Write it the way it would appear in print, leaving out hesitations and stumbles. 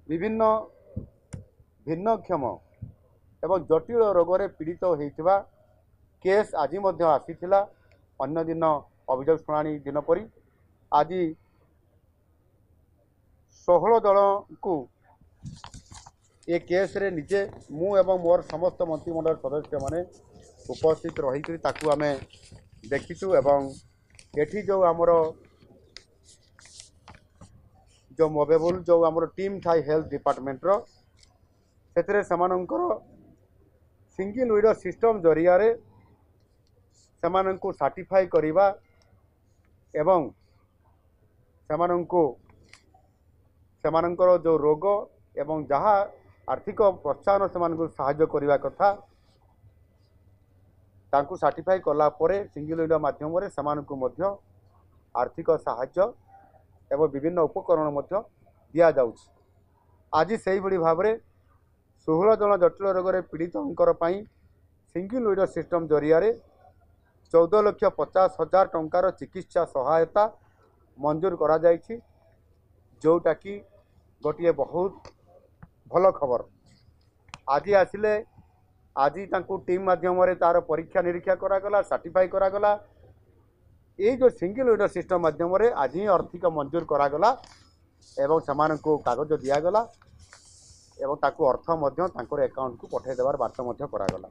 विभिन्न भिन्नक्षम एवं जटिल रोग से पीड़ित होता केस आज आसीथिला अन्य दिन अभियोग शुणाणी दिन परी आज 16 दल को ये केस रे निजे मु एवं मोर समस्त मंत्रिमंडल सदस्य माने उपस्थित रही आम देखीचु एवं एठी जो आमर जो मोबेबुल जो आमर टीम थाई हेल्थ डिपार्टमेंट रो सेतरे समानंकर सिंगल विंडो सिस्टम जरिया रे समानंको सर्टिफाई करिबा एवं समानंको समानंकर जो रोग एवं जहाँ आर्थिक प्रोत्साहन से साहाय्य करने कथा तांकु सर्टिफाई कला परे सिंगल विंडो माध्यम रे समानंको मध्य आर्थिक साहाय्य एवं विभिन्न उपकरण मध्य दिया जाउछि। आज से भाव में 16 जन जटिल रोग में पीड़ितों सिंगल विंडो सिस्टम जरिया रे 14,50,000 टंकार चिकित्सा सहायता मंजूर करा जाइछि, जोटा कि गोटे बहुत भल खबर। आज आसिले आज टीम माध्यम तार परीक्षा निरीक्षा करागला सर्टिफाई करागला ये जो सिंगल विंडो सिस्टम माध्यम आज ही आर्थिक मंजूर करागला एवं समानंको कागज दियागला एवं ताकू अर्थ अकाउंट को पठे देवार बात करागला।